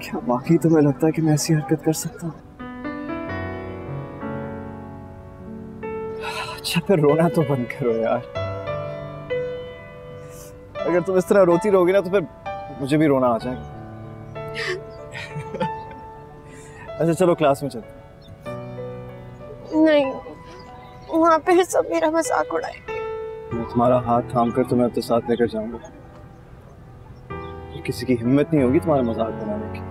क्या वाकई तुम्हें लगता है कि मैं ऐसी हरकत कर सकता हूँ? अच्छा फिर रोना तो बंद करो यार। अगर तुम इस तरह रोती रहोगी ना तो फिर मुझे भी रोना आ जाएगा। अच्छा चलो क्लास में चलते। नहीं, वहाँ पे सब मेरा मजाक उड़ाएंगे। मैं तुम्हारा हाथ थाम कर तुम्हें अपने साथ लेकर जाऊंगा। किसी की हिम्मत नहीं होगी तुम्हारा मजाक बनाने की।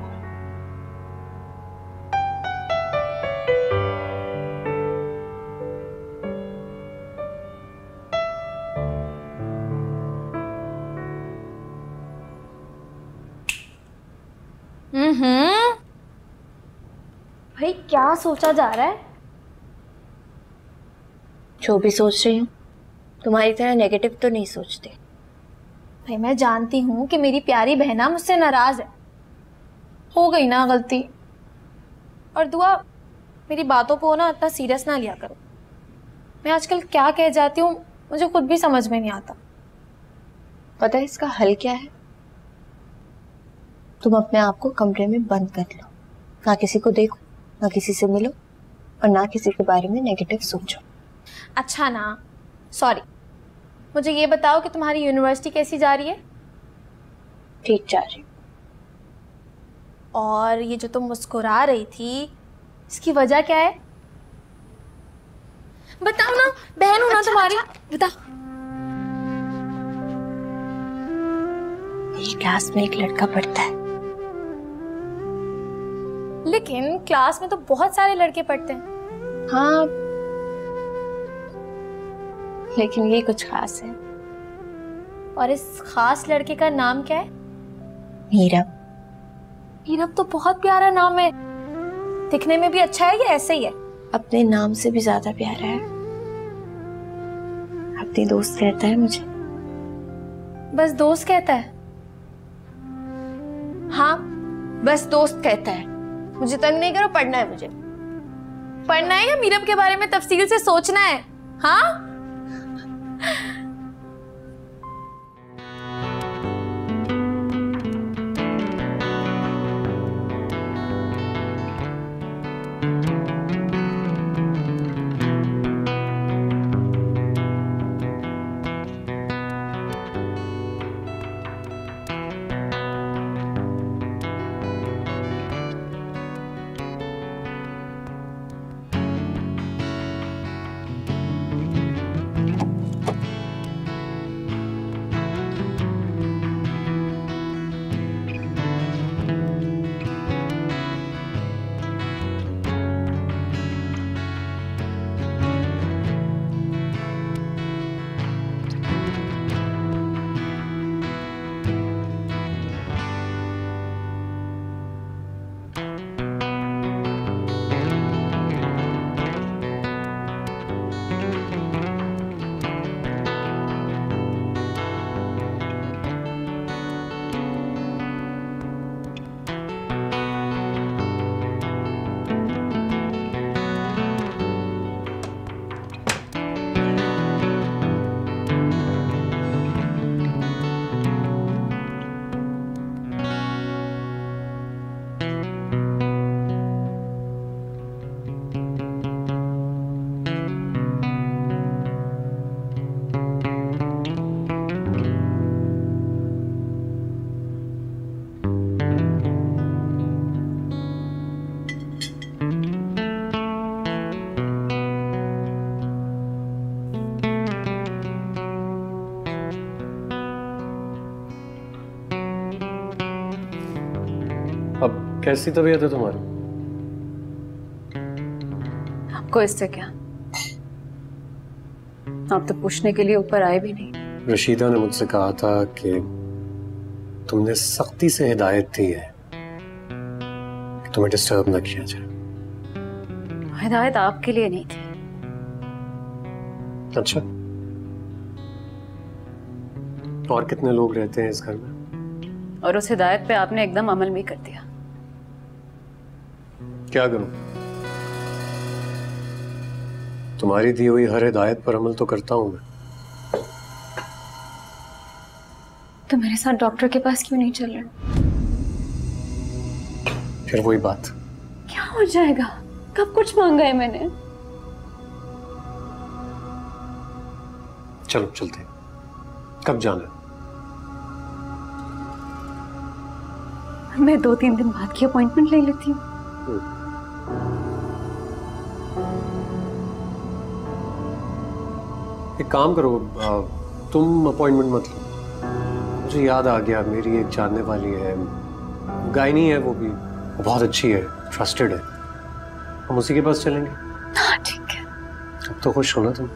भाई क्या सोचा जा रहा है? जो भी सोच रही हूँ तुम्हारी तरह नेगेटिव तो नहीं सोचती। भाई मैं जानती हूँ कि मेरी प्यारी बहना मुझसे नाराज है, हो गई ना गलती। और दुआ, मेरी बातों को ना इतना सीरियस ना लिया करो। मैं आजकल क्या कह जाती हूँ मुझे खुद भी समझ में नहीं आता। पता है इसका हल क्या है? तुम अपने आप को कमरे में बंद कर लो, ना किसी को देखो, ना किसी से मिलो और ना किसी के बारे में नेगेटिव सोचो। अच्छा ना, सॉरी। मुझे ये बताओ कि तुम्हारी यूनिवर्सिटी कैसी जा रही है? ठीक जा रही। और ये जो तुम मुस्कुरा रही थी, इसकी वजह क्या है? बताओ ना, बहन हूं ना तुम्हारी। बताओ। मेरी क्लास में एक लड़का पढ़ता है। लेकिन क्लास में तो बहुत सारे लड़के पढ़ते हैं। हाँ, लेकिन ये कुछ खास है। और इस खास लड़के का नाम क्या है? मीरब। मीरब तो बहुत प्यारा नाम है। दिखने में भी अच्छा है या ऐसे ही है? अपने नाम से भी ज्यादा प्यारा है। अपनी दोस्त कहता है मुझे। बस दोस्त कहता है? हाँ, बस दोस्त कहता है। मुझे तंग नहीं करो, पढ़ना है मुझे। पढ़ना है या मीरब के बारे में तफसील से सोचना है? हाँ? अब कैसी तबीयत है तुम्हारी? आपको इससे क्या? आप तो पूछने के लिए ऊपर आए भी नहीं। रशीदा ने मुझसे कहा था कि तुमने सख्ती से हिदायत दी है कि तुम्हें डिस्टर्ब न किया जाए। हिदायत आपके लिए नहीं थी। अच्छा, और कितने लोग रहते हैं इस घर में? और उस हिदायत पे आपने एकदम अमल भी कर दिया। क्या करूं? तुम्हारी दी हुई हर हिदायत पर अमल तो करता हूं मैं। तो मेरे साथ डॉक्टर के पास क्यों नहीं चल रहे? फिर वही बात। क्या हो जाएगा? कब कुछ मांगा है मैंने? चलो चलते हैं। कब जाना है? मैं 2-3 दिन बाद की अपॉइंटमेंट ले लेती हूँ। एक काम करो, तुम अपॉइंटमेंट मत लो। मुझे याद आ गया, मेरी एक जानने वाली है, गायनी है, वो भी बहुत अच्छी है, ट्रस्टेड है। हम उसी के पास चलेंगे। हाँ ठीक है। अब तो खुश हो ना तुम?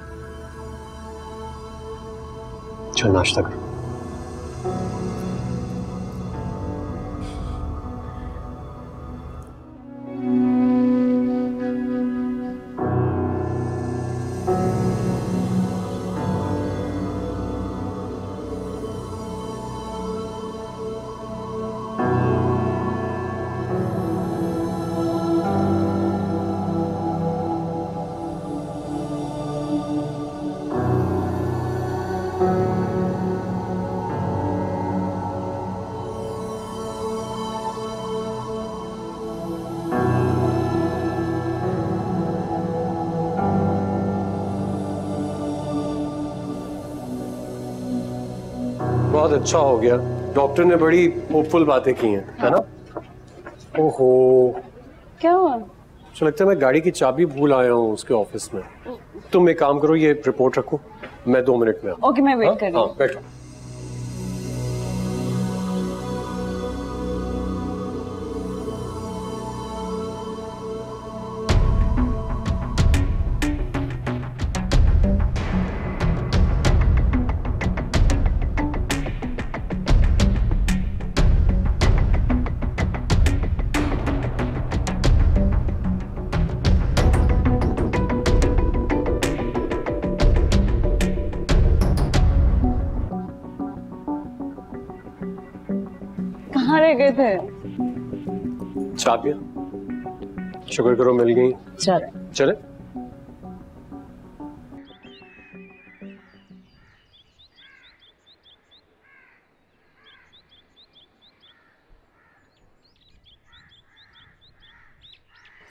चल नाश्ता करो। बहुत अच्छा हो गया, डॉक्टर ने बड़ी होपफुल बातें की हैं, है ना? ओहो, क्या हुआ? मुझे लगता है मैं गाड़ी की चाबी भूल आया हूँ उसके ऑफिस में। तुम एक काम करो, ये रिपोर्ट रखो, मैं 2 मिनट में। ओके, मैं वेट कर रही हूँ। हाँ, बैठो। कहाँ रह गए थे? चाबियां, शुक्र करो मिल गई। चल चले।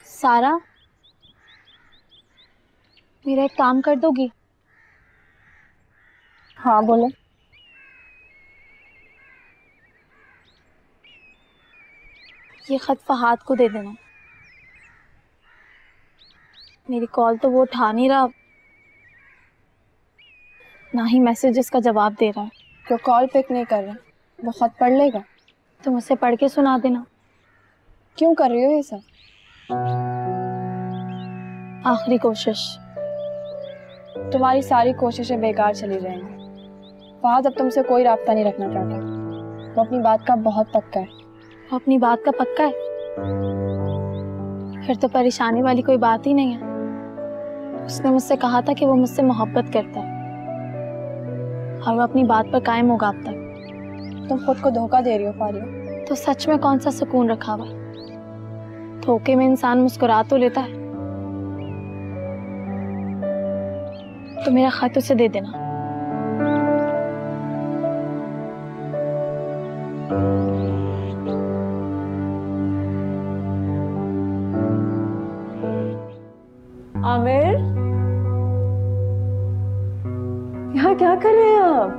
सारा, मेरा एक काम कर दोगी? हाँ बोलो। ये खत फहाद को दे देना। मेरी कॉल तो वो उठा नहीं रहा, ना ही मैसेजेस का जवाब दे रहा है। तो कॉल पिक नहीं कर रहा, वो खत पढ़ लेगा। तुम उसे पढ़ के सुना देना। क्यों कर रही हो ये सब? आखिरी कोशिश। तुम्हारी सारी कोशिशें बेकार चली जाएंगी। फहद अब तुमसे कोई राब्ता नहीं रखना चाहता। वो अपनी बात का बहुत पक्का है। वो अपनी बात का पक्का है? फिर तो परेशानी वाली कोई बात ही नहीं है। उसने मुझसे कहा था कि वो मुझसे मोहब्बत करता है और वो अपनी बात पर कायम होगा अब तक। तुम खुद को धोखा दे रही हो फारिया। तो सच में कौन सा सुकून रखा हुआ? धोखे में इंसान मुस्कुरा तो लेता है। तो मेरा खत उसे दे देना। आमिर, यहाँ क्या कर रहे हैं आप?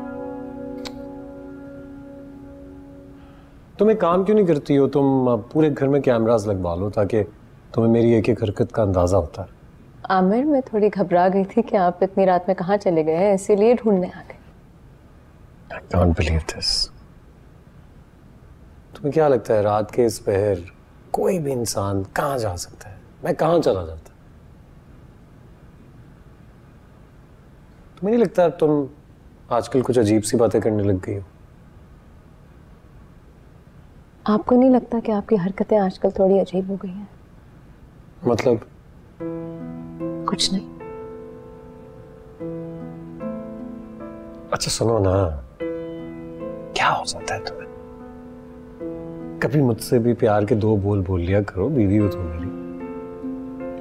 तुम एक काम क्यों नहीं करती हो? तुम पूरे घर में कैमरास लगवा लो ताकि तुम्हें मेरी एक एक हरकत का अंदाजा होता है। आमिर, मैं थोड़ी घबरा गई थी कि आप इतनी रात में कहाँ चले गए हैं, इसीलिए ढूंढने आ गए। I can't believe this. तुम्हें क्या लगता है रात के इस पहर कोई भी इंसान कहाँ जा सकता है? मैं कहाँ चला जाता? तुम्हें नहीं लगता तुम आजकल कुछ अजीब सी बातें करने लग गई हो? आपको नहीं लगता कि आपकी हरकतें आजकल थोड़ी अजीब हो गई हैं? मतलब? कुछ नहीं। अच्छा सुनो ना, क्या हो जाता है तुम्हें? कभी मुझसे भी प्यार के 2 बोल बोल लिया करो, बीवी हो तुम मेरी।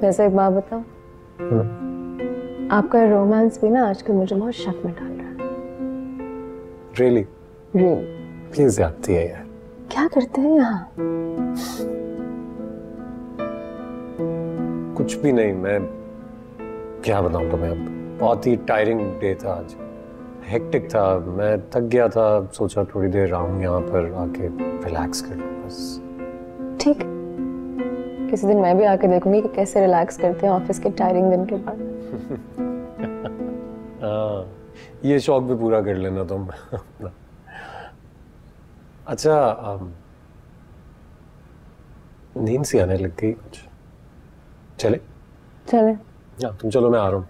वैसे एक बात बताओ, आपका रोमांस भी ना आजकल मुझे बहुत शक में डाल रहा है। Really? Really? प्लीज आती है यार। क्या करते हैं यहाँ? कुछ भी नहीं, मैं क्या बताऊं तुम्हें। अब बहुत ही टायरिंग डे था आज, हेक्टिक था, मैं थक गया था, सोचा थोड़ी देर आऊं यहाँ पर आके रिलैक्स कर लूं बस। ठीक, किसी दिन मैं भी आके देखूंगी कि कैसे रिलैक्स करते हैं ऑफिस के टायरिंग दिन के बाद। हाँ, ये शौक भी पूरा कर लेना तुम। अच्छा, नींद सी आने लग गई कुछ, चले? चले। हाँ तुम चलो, मैं आ रहा हूँ।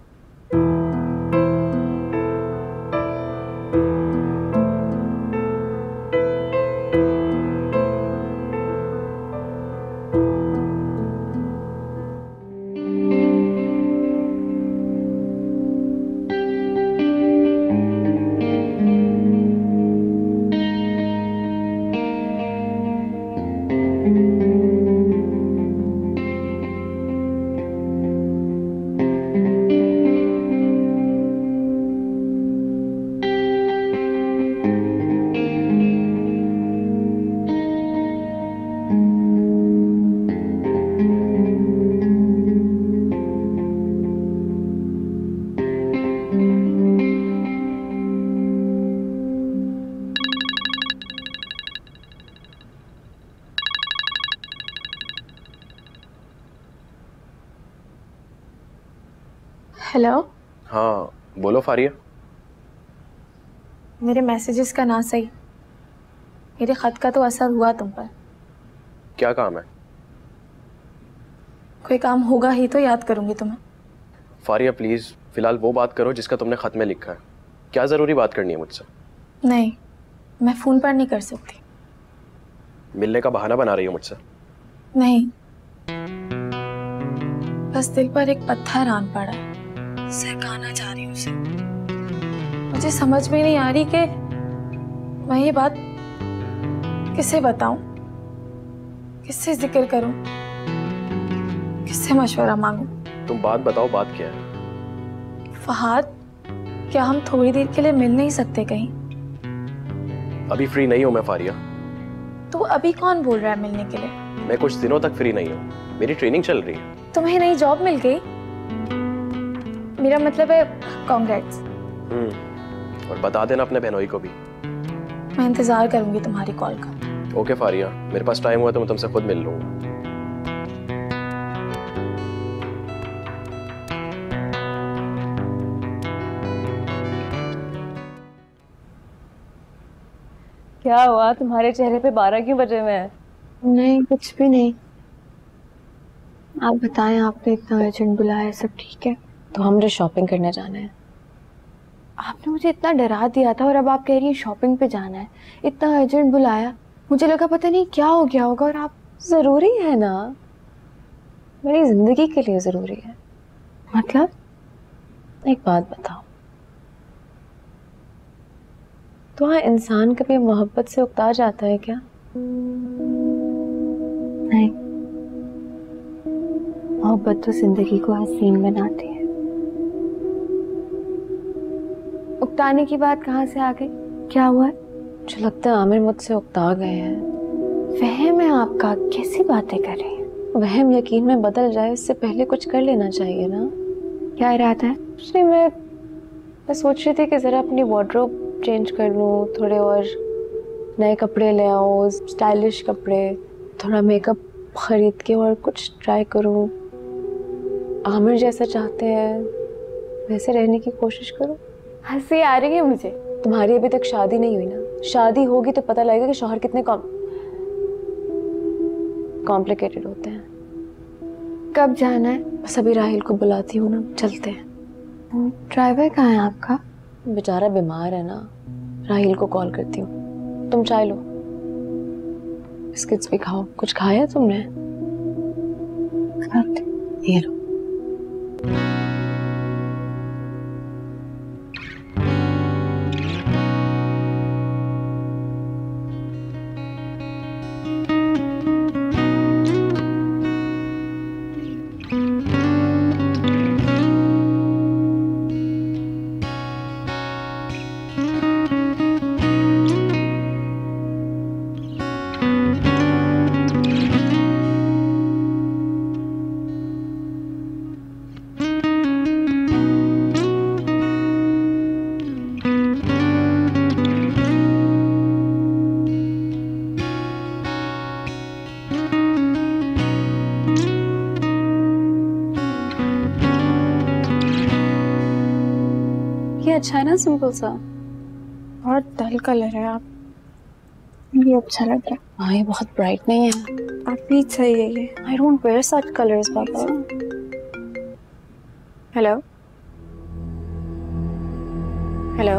हेलो। हाँ बोलो फारिया। मेरे मैसेजेस का ना सही, मेरे खत का तो असर हुआ तुम पर। क्या काम है? कोई काम होगा ही तो याद करूंगी तुम्हें। फारिया प्लीज फिलहाल वो बात करो जिसका तुमने खत में लिखा है। क्या जरूरी बात करनी है मुझसे? नहीं, मैं फोन पर नहीं कर सकती। मिलने का बहाना बना रही हो मुझसे? नहीं, बस दिल पर एक पत्थर आन पड़ा है, सरकाना चाह रही हूँ उसे। मुझे समझ में नहीं आ रही कि मैं ये बात किसे बताऊं, किससे जिक्र करूं, किससे मशवरा मांगूं। तुम बात बताओ, बात क्या है? फहाद, क्या हम थोड़ी देर के लिए मिल नहीं सकते कहीं? अभी फ्री नहीं हूं मैं फारिया। तो अभी कौन बोल रहा है मिलने के लिए? मैं कुछ दिनों तक फ्री नहीं हूँ, मेरी ट्रेनिंग चल रही है। तुम्हें नई जॉब मिल गई? मेरा मतलब है कांग्रेट्स। और बता देना अपने बहनोई को भी। मैं इंतजार करूंगी तुम्हारी कॉल का। ओके फारिया, मेरे पास टाइम हुआ तो मैं तुमसे खुद मिल लूंगा। क्या हुआ, तुम्हारे चेहरे पे 12 क्यों बजे हुए हैं? नहीं, कुछ भी नहीं। आप बताएं, आपने इतना अर्जेंट बुलाया, सब ठीक है? तो हम जो शॉपिंग करने जाना है। आपने मुझे इतना डरा दिया था और अब आप कह रही हैं शॉपिंग पे जाना है। इतना अर्जेंट बुलाया, मुझे लगा पता नहीं क्या हो गया होगा। और आप जरूरी है ना, मेरी जिंदगी के लिए जरूरी है। मतलब? एक बात बताओ, तो हाँ, इंसान कभी मोहब्बत से उकता जाता है क्या? नहीं, मोहब्बत तो जिंदगी को हसीन बनाती है। उकताने की बात कहाँ से आ गई? क्या हुआ है? मुझे लगता है आमिर मुझसे उकता गए हैं। वहम है आपका, कैसी बातें कर रही हैं? वहम यकीन में बदल जाए इससे पहले कुछ कर लेना चाहिए ना। क्या इरादा है? कुछ नहीं, मैं सोच रही थी कि जरा अपनी वार्डरोब चेंज कर लूँ, थोड़े और नए कपड़े ले आऊँ, स्टाइलिश कपड़े, थोड़ा मेकअप खरीद के और कुछ ट्राई करूँ। आमिर जैसा चाहते हैं वैसे रहने की कोशिश करूँ। हंसी आ रही है मुझे। तुम्हारी अभी तक शादी नहीं हुई ना, शादी होगी तो पता लगेगा कि शौहर कितने कॉम्प्लिकेटेड होते हैं। कब जाना है? बस अभी राहिल को बुलाती हूँ ना, चलते हैं। ड्राइवर कहाँ है आपका? बेचारा बीमार है ना, राहिल को कॉल करती हूँ। तुम चाय लो, बिस्किट्स भी खाओ। कुछ खाया तुमने? ये लो। अच्छा है ना, सिंपल सा। बहुत डल कलर है। आप ये अच्छा लग रहा है। हाँ ये बहुत ब्राइट नहीं है। आप भी सही है ये। I don't wear such colours पापा। Hello hello.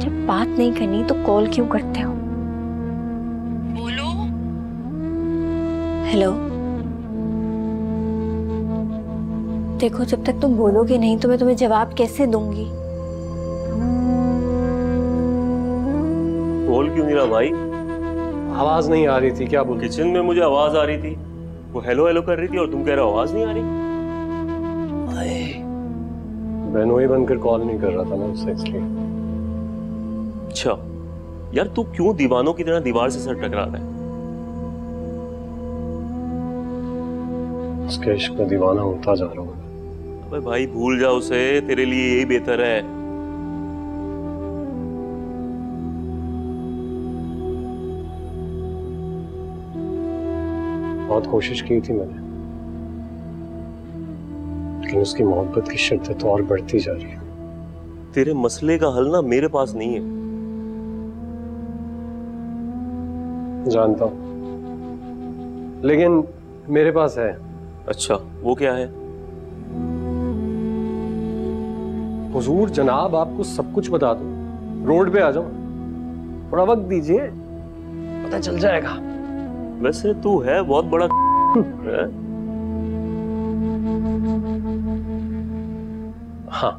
जब बात नहीं करनी तो कॉल क्यों करते हो? बोलो। हेलो। देखो जब तक तुम बोलोगे नहीं तो मैं तुम्हें जवाब कैसे दूंगी? बोल क्यों नहीं रहा भाई? आवाज नहीं आ रही थी, क्या बोल? किचन में मुझे आवाज आ रही थी, वो हेलो हेलो कर रही थी और तुम कह रहे हो आवाज नहीं आ रही। मैं वही बनकर कॉल नहीं कर रहा था ना उससे, इसलिए। अच्छा यार, तू क्यों दीवानों की तरह दीवार से सर टकरा रहा है? उसके इश्क में दीवाना होता जा रहा हूँ। अबे भाई भूल जा उसे, तेरे लिए यही बेहतर है। बहुत कोशिश की थी मैंने, लेकिन उसकी मोहब्बत की शिद्दत और बढ़ती जा रही है। तेरे मसले का हल ना मेरे पास नहीं है। जानता हूं, लेकिन मेरे पास है। अच्छा वो क्या है? हुजूर जनाब आपको सब कुछ बता दूं, रोड पे आ जाओ, थोड़ा वक्त दीजिए, पता चल जाएगा। वैसे तू है बहुत बड़ा है? हाँ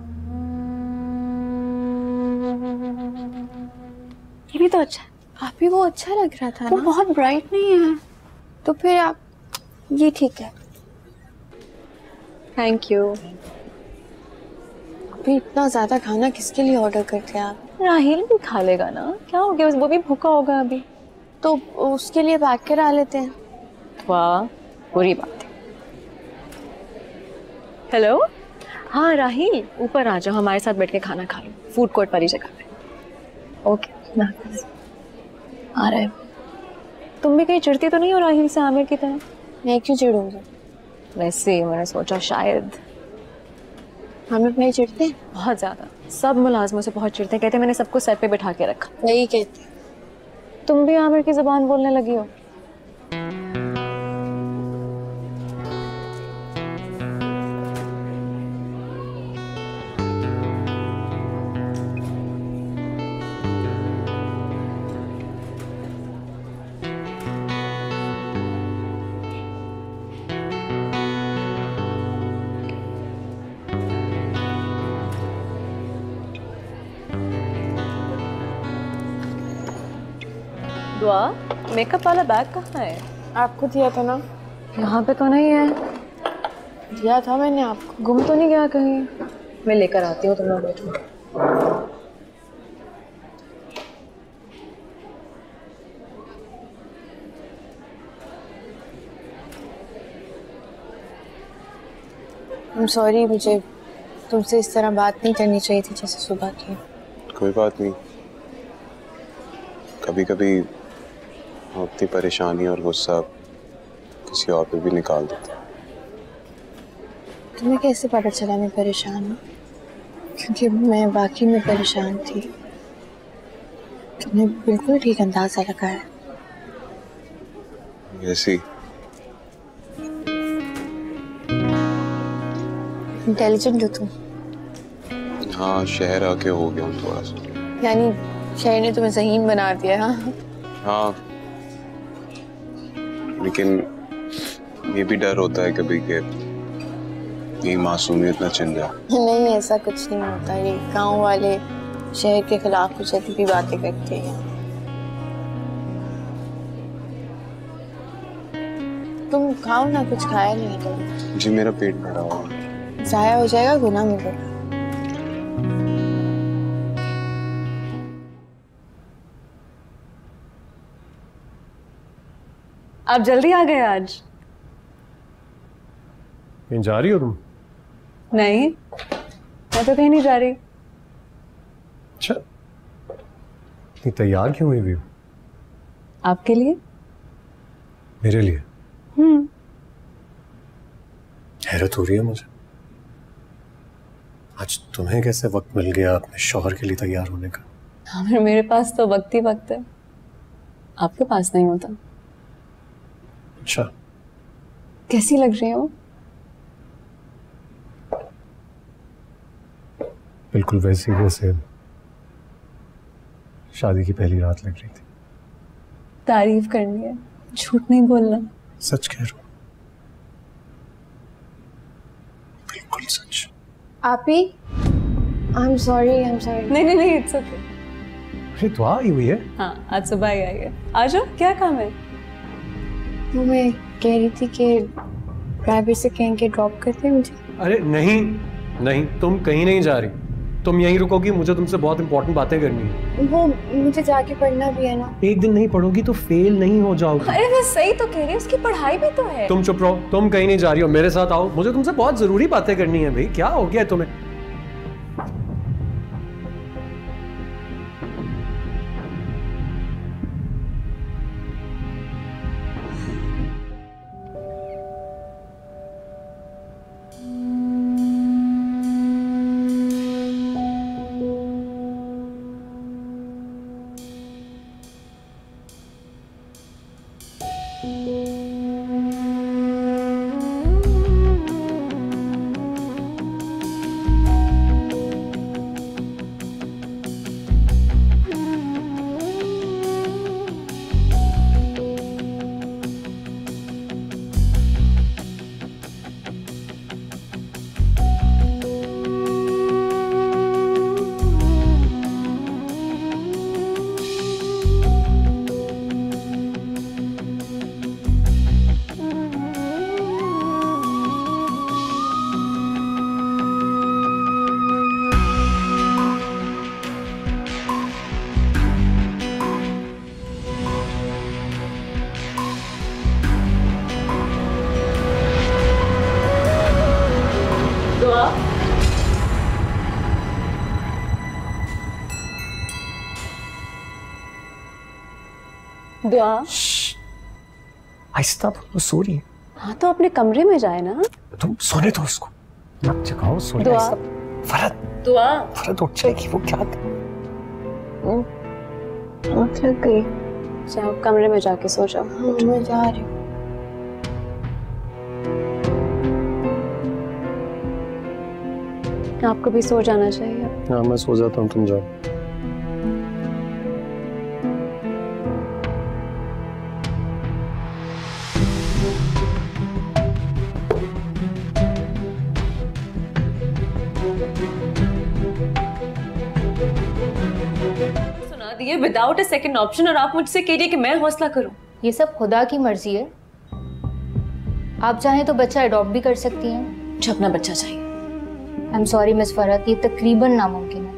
ये भी तो अच्छा है। आप भी वो अच्छा लग रहा था वो ना? बहुत ब्राइट नहीं है। तो फिर आप ये ठीक है। Thank you. अभी इतना ज्यादा खाना किसके लिए ऑर्डर करते हैं आप? राहिल भी खा लेगा ना, क्या हो गया, वो भी भूखा होगा अभी। तो उसके लिए पैक करा लेते हैं। वाह बुरी बात है। हेलो, हाँ राहिल ऊपर आ जाओ, हमारे साथ बैठ के खाना खा लो, फूड कोर्ट वाली जगह पे। ओके ना आ रहे। तुम भी कहीं चिढ़ती तो नहीं हो राहिल से आमिर की तरह? मैं क्यों चिढ़ूंगी? वैसे ही मैंने सोचा शायद। आमिर भाई चिढ़ते हैं? बहुत ज्यादा, सब मुलाजमों से बहुत चिढ़ते हैं, कहते हैं मैंने सबको सर पे बिठा के रखा। वही कहते हैं। तुम भी आमिर की जुबान बोलने लगी हो। दुआ, मेकअप वाला बैग कहाँ है? आपको दिया था ना? यहाँ पे तो नहीं है। दिया था मैंने आपको। गुम तो नहीं गया कहीं? मैं लेकर आती हूँ, तुम लोग बैठो। I'm sorry, मुझे तुमसे इस तरह बात नहीं करनी चाहिए थी जैसे सुबह की। कोई बात नहीं, कभी कभी हम अपनी परेशानी और गुस्सा किसी और पे भी निकाल देते हैं। तुम्हें कैसे पता चला मैं परेशान हूँ? क्योंकि मैं वाकई में परेशान थी। तुमने बिल्कुल ठीक अंदाजा लगाया। ऐसी इंटेलिजेंट हो तुम। हाँ, शहर आके हो गया हूँ थोड़ा सा। यानी शहर ने तुम्हें ज़हीन बना दिया? हाँ हाँ, लेकिन ये भी डर होता है कभी कि ये मासूमियत ना छिन जाए। नहीं, ऐसा कुछ नहीं होता। ये गांव वाले शहर के खिलाफ कुछ ऐसी भी बातें करते हैं। तुम खाओ ना, कुछ खाया नहीं तुम। जी मेरा पेट भरा हुआ है। जाया हो जाएगा, गुनाह मिलेगा। आप जल्दी आ गए आज। कहीं जा रही हो तुम? नहीं, मैं तो कहीं नहीं जा रही। अच्छा, इतनी तैयार क्यों हुई हो? आपके लिए? मेरे लिए? हैरत हो रही है मुझे। आज तुम्हें कैसे वक्त मिल गया अपने शौहर के लिए तैयार होने का? आमिर, मेरे पास तो वक्त ही वक्त है, आपके पास नहीं होता। अच्छा, कैसी लग रही हो? बिल्कुल वैसी जैसे शादी की पहली रात लग रही थी। तारीफ करनी है, झूठ नहीं बोलना। सच कह रहा हूँ, बिल्कुल सच। आप ही, आई एम सॉरी। नहीं, इट्स ओके। अरे दुआ आई हुई है। हाँ, आज सुबह ही आई है। आ जाओ, क्या काम है? वो मैं कह रही थी कि ड्राइवर से कहेंगे ड्रॉप करते मुझे। अरे नहीं, तुम कहीं नहीं जा रही, तुम यहीं रुकोगी। मुझे तुमसे बहुत इंपॉर्टेंट बातें करनी है। वो मुझे जाके पढ़ना भी है ना। एक दिन नहीं पढ़ोगी तो फेल नहीं हो जाओगी। अरे मैं सही तो कह रही हूँ, उसकी पढ़ाई भी तो है। तुम चुप रहो, तुम कहीं नहीं जा रही हो, मेरे साथ आओ। मुझे तुमसे बहुत जरूरी बातें करनी है। भाई क्या हो गया है तुम्हें? दुआ। आहिस्ता बोलो, सो रही है। हाँ तो अपने कमरे में जाए ना। तुम सोने दो उसको, मत जगाओ, सोने। दुआ। दुआ। फरत उठ जाएगी, वो क्या थक गई। जाओ कमरे में जाके सो जाओ। हाँ, मैं जा रही हूँ। आपको भी सो जाना चाहिए। हाँ मैं सो जाता हूँ, तुम जाओ। सुना दिए विदाउट अ सेकंड ऑप्शन, और आप मुझसे कह रही है कि मैं हौसला करूं। ये सब खुदा की मर्जी है। आप चाहें तो बच्चा अडॉप्ट भी कर सकती हैं। मुझे अपना बच्चा चाहिए। I am sorry miss Farhat, ये तकरीबन नामुमकिन है।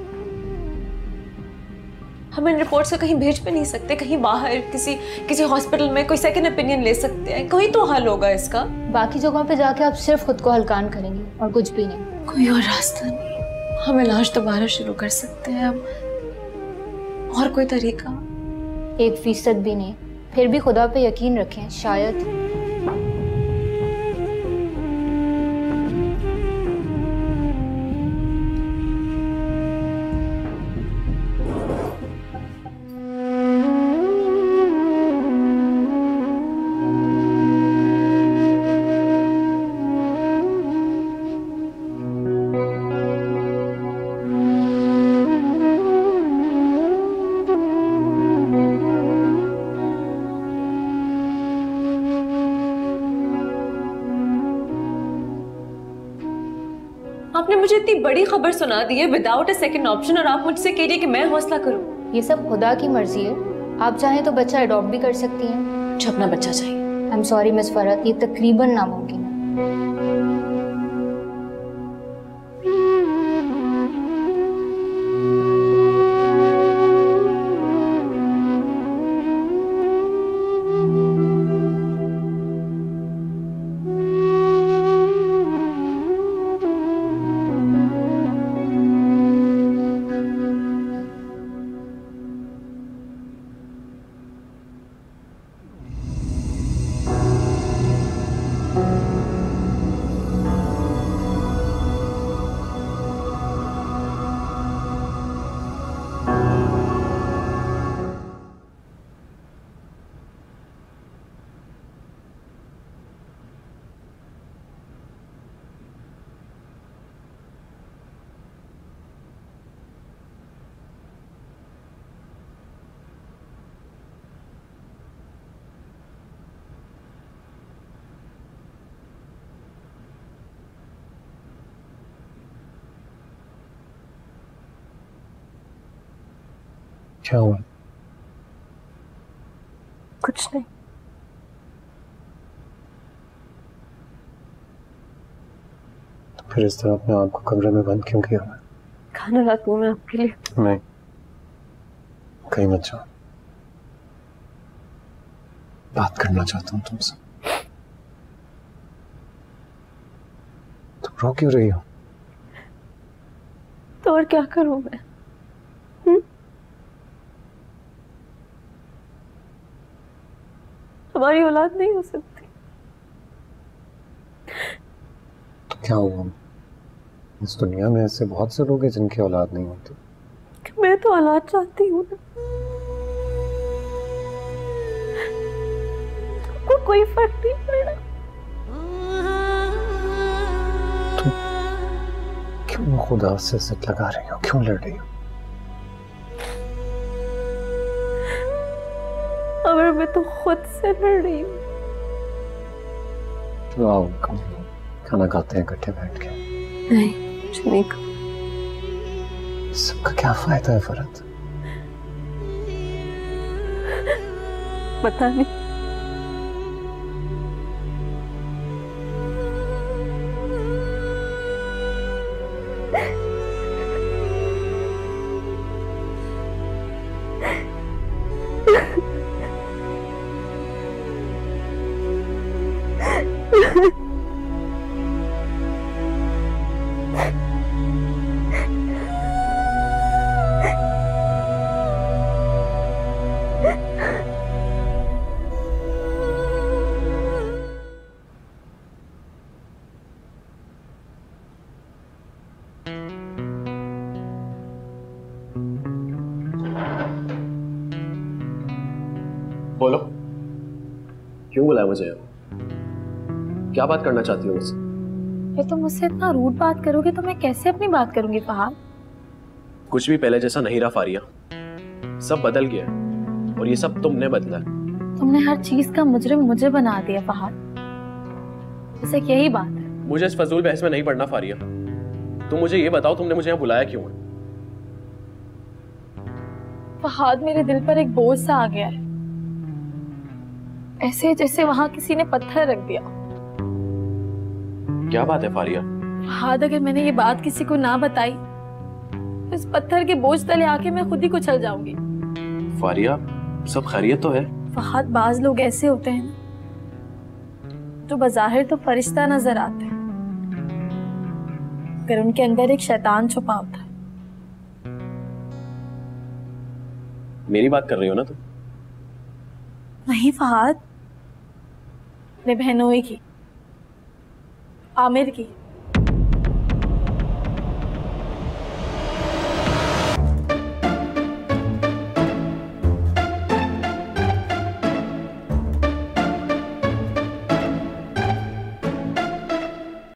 हम इन रिपोर्ट्स को कहीं भेज भी नहीं सकते, कहीं बाहर किसी हॉस्पिटल में कोई सेकंड ओपिनियन ले सकते हैं, कोई तो हल होगा इसका। बाकी जगहों पे जाके आप सिर्फ खुद को हलकान करेंगी और कुछ भी नहीं। कोई और रास्ता नहीं, हम इलाज दोबारा शुरू कर सकते हैं अब, और कोई तरीका? 1% भी नहीं। फिर भी खुदा पे यकीन रखें, शायद। आपने मुझे इतनी बड़ी खबर सुना दी है विदाउट अ सेकंड ऑप्शन, और आप मुझसे कह रही है कि मैं हौसला करूं। ये सब खुदा की मर्जी है। आप चाहें तो बच्चा अडॉप्ट भी कर सकती हैं। मुझे अपना बच्चा चाहिए। I am sorry miss Farhat, ये तकरीबन नामुमकिन है। क्या हुआ? कुछ नहीं। तो फिर इस तरह अपने आप को कमरे में बंद क्यों किया? खाना लाती हूँ मैं आपके लिए। नहीं, कहीं मत जाओ। बात करना चाहता हूँ तुमसे। तुम रो क्यों रही हो? तो और क्या करूं मैं? हमारी औलाद नहीं हो सकती। तो क्या हुआ? इस दुनिया में ऐसे बहुत से लोग हैं जिनकी औलाद नहीं होती। मैं तो औलाद चाहती हूँ ना। तुमको कोई फर्क नहीं पड़ा। तुम क्यों खुदा से जिद लगा रही हो? क्यों लड़ रही हो? अगर मैं तो खुद से लड़ रही हूँ। तो आओ खाना खाते हैं इकट्ठे बैठ के। नहीं, कुछ नहीं। सबका क्या फायदा है फरहत? पता नहीं। बोलो, क्यों बुलाया मुझे? क्या बात करना चाहती हो मुझसे? फिर तुम मुझसे इतना रूड बात करोगे तो मैं कैसे अपनी बात करूंगी फहाद? कुछ भी पहले जैसा नहीं रहा फारिया। सब बदल गया और ये सब तुमने बदला। तुमने हर चीज का मुजरिम मुझे बना दिया फहाद। बस एक यही बात है। मुझे इस फजूल बहस में नहीं पड़ना फारिया। तुम मुझे ये बताओ, तुमने मुझे यहाँ बुलाया क्यों है? फहाद, मेरे दिल पर एक बोझ सा आ गया है, ऐसे जैसे वहां किसी ने पत्थर रख दिया। क्या बात है फारिया? फहाद, अगर मैंने ये बात किसी को ना बताई तो इस पत्थर के बोझ तले आके मैं खुद ही कुचल जाऊंगी। फारिया, सब खैरियत तो है? फहाद, बाज लोग ऐसे होते हैं जो बज़ाहिर तो फरिश्ता नजर आते हैं, मगर उनके अंदर एक शैतान छुपा होता है। मेरी बात कर रही हो ना तुम? नहीं फहाद, अपने बहनोई की, आमिर की।